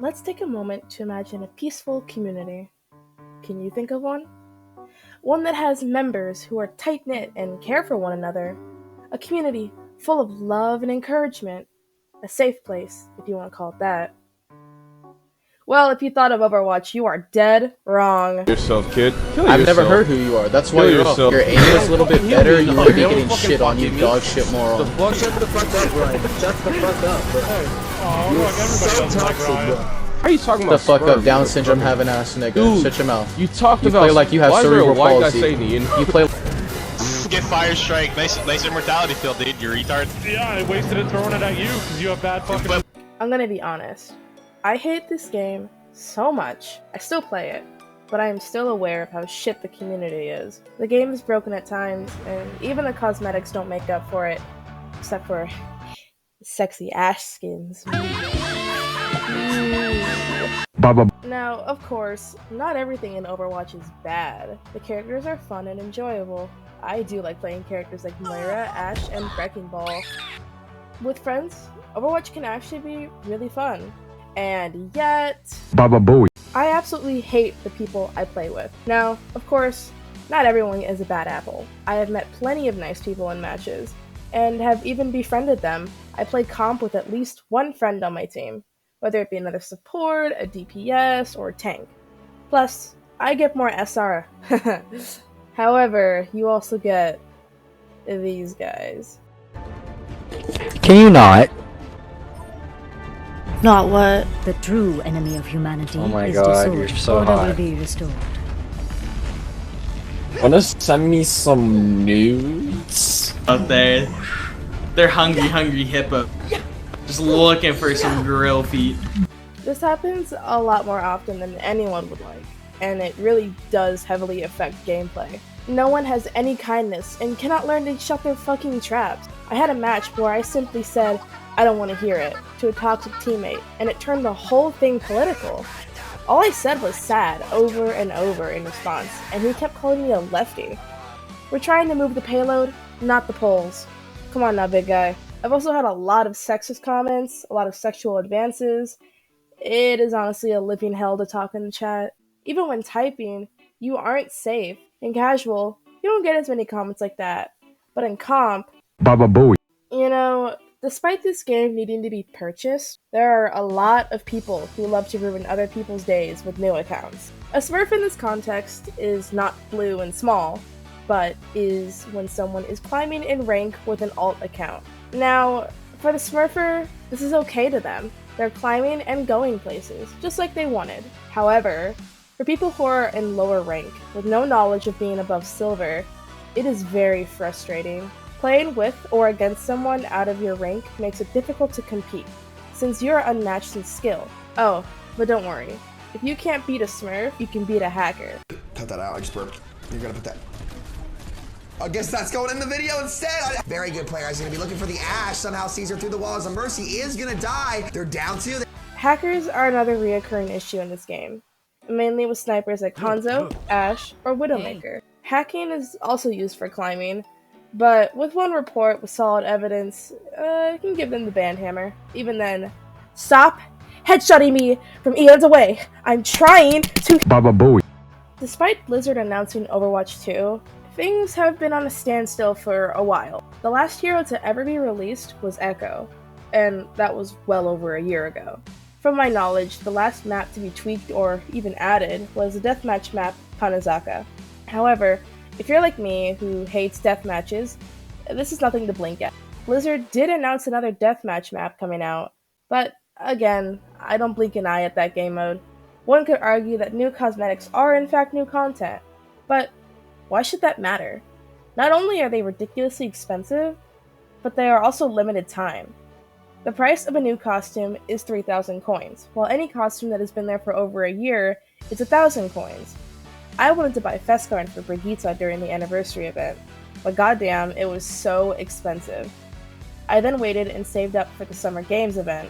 Let's take a moment to imagine a peaceful community. Can you think of one? One that has members who are tight-knit and care for one another. A community full of love and encouragement. A safe place, if you want to call it that. Well, if you thought of Overwatch, you are dead wrong. Yourself, kid. Kill I've yourself. never heard who you are. That's why Kill yourself. your aim is a little bit better. You would be getting shit on, you dog shit moron. Shut the fuck up, Ryan. Shut the fuck up, bro. You're so toxic, bro. How are you talking about The fuck sperm, up, Down bro? syndrome having ass nigga. Dude, Shut your mouth. You talked You about play like you have why is there a cerebral white guy palsy. saying Ian? You play. Get fire strike, laser mortality field, dude. You retard. Yeah, I wasted it throwing it at you because you have bad fucking. I'm gonna be honest. I hate this game so much. I still play it, but I am still aware of how shit the community is. The game is broken at times, and even the cosmetics don't make up for it, except for sexy ash skins. Now, of course, not everything in Overwatch is bad. The characters are fun and enjoyable. I do like playing characters like Moira, Ashe, and Wrecking Ball. With friends, Overwatch can actually be really fun. And yet, I absolutely hate the people I play with. Now, of course, not everyone is a bad apple. I have met plenty of nice people in matches, and have even befriended them. I play comp with at least one friend on my team, whether it be another support, a DPS, or a tank. Plus, I get more SR. However, you also get these guys. Can you not? Not what? The true enemy of humanity Oh my is god, disorder. you're so Order will hot. be restored. Wanna send me some nudes? Out there, they're hungry hippo. Just looking for some grill feet. This happens a lot more often than anyone would like, and it really does heavily affect gameplay. No one has any kindness and cannot learn to shut their fucking traps. I had a match where I simply said, "I don't want to hear it," to a toxic teammate, and it turned the whole thing political. All I said was sad over and over in response, and he kept calling me a lefty. We're trying to move the payload, not the poles. Come on now, big guy. I've also had a lot of sexist comments, a lot of sexual advances. It is honestly a living hell to talk in the chat. Even when typing, you aren't safe. In casual, you don't get as many comments like that. But in comp, you know, despite this game needing to be purchased, there are a lot of people who love to ruin other people's days with new accounts. A smurf in this context is not blue and small, but is when someone is climbing in rank with an alt account. Now, for the smurfer, this is okay to them. They're climbing and going places, just like they wanted. However, for people who are in lower rank, with no knowledge of being above silver, it is very frustrating. Playing with or against someone out of your rank makes it difficult to compete, since you're unmatched in skill. Oh, but don't worry. If you can't beat a smurf, you can beat a hacker. Cut that out, I just burped. You're gonna put that. I guess that's going in the video instead. Very good player. He's gonna be looking for the Ashe. Somehow sees her through the walls of mercy. Is gonna die. They're down two. Hackers are another reoccurring issue in this game, mainly with snipers like Hanzo, Ashe, or Widowmaker. Hacking is also used for climbing, but with one report with solid evidence, you can give them the band hammer. Even then, stop headshotting me from eons away. I'm trying to. Despite Blizzard announcing Overwatch 2, things have been on a standstill for a while. The last hero to ever be released was Echo, and that was well over a year ago. From my knowledge, the last map to be tweaked or even added was the deathmatch map Hanazaka. However, if you're like me, who hates deathmatches, this is nothing to blink at. Blizzard did announce another deathmatch map coming out, but again, I don't blink an eye at that game mode. One could argue that new cosmetics are in fact new content, but why should that matter? Not only are they ridiculously expensive, but they are also limited time. The price of a new costume is 3,000 coins, while any costume that has been there for over a year is 1,000 coins. I wanted to buy Fescard for Brigitte during the anniversary event, but goddamn, it was so expensive. I then waited and saved up for the Summer Games event,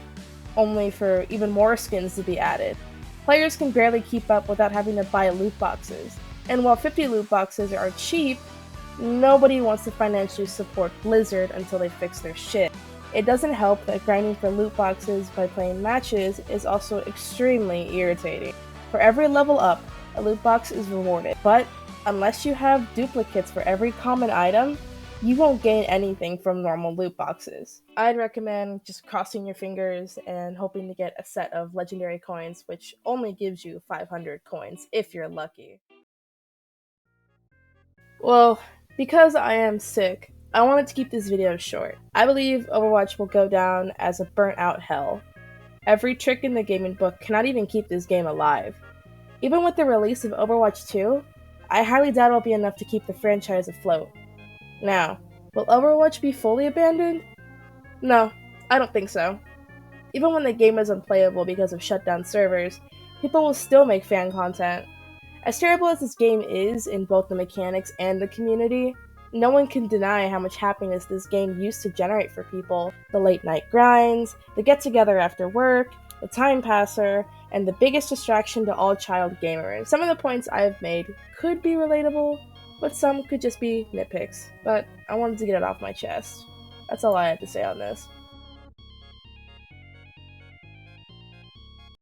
only for even more skins to be added. Players can barely keep up without having to buy loot boxes, and while 50 loot boxes are cheap, nobody wants to financially support Blizzard until they fix their shit. It doesn't help that grinding for loot boxes by playing matches is also extremely irritating. For every level up, a loot box is rewarded, but unless you have duplicates for every common item, you won't gain anything from normal loot boxes. I'd recommend just crossing your fingers and hoping to get a set of legendary coins, which only gives you 500 coins if you're lucky. Well, because I am sick, I wanted to keep this video short. I believe Overwatch will go down as a burnt out hell. Every trick in the gaming book cannot even keep this game alive. Even with the release of Overwatch 2, I highly doubt it'll be enough to keep the franchise afloat. Now, will Overwatch be fully abandoned? No, I don't think so. Even when the game is unplayable because of shut down servers, people will still make fan content. As terrible as this game is in both the mechanics and the community, no one can deny how much happiness this game used to generate for people. The late night grinds, the get together after work, the time passer, and the biggest distraction to all child gamers. Some of the points I've made could be relatable, but some could just be nitpicks. But I wanted to get it off my chest. That's all I had to say on this.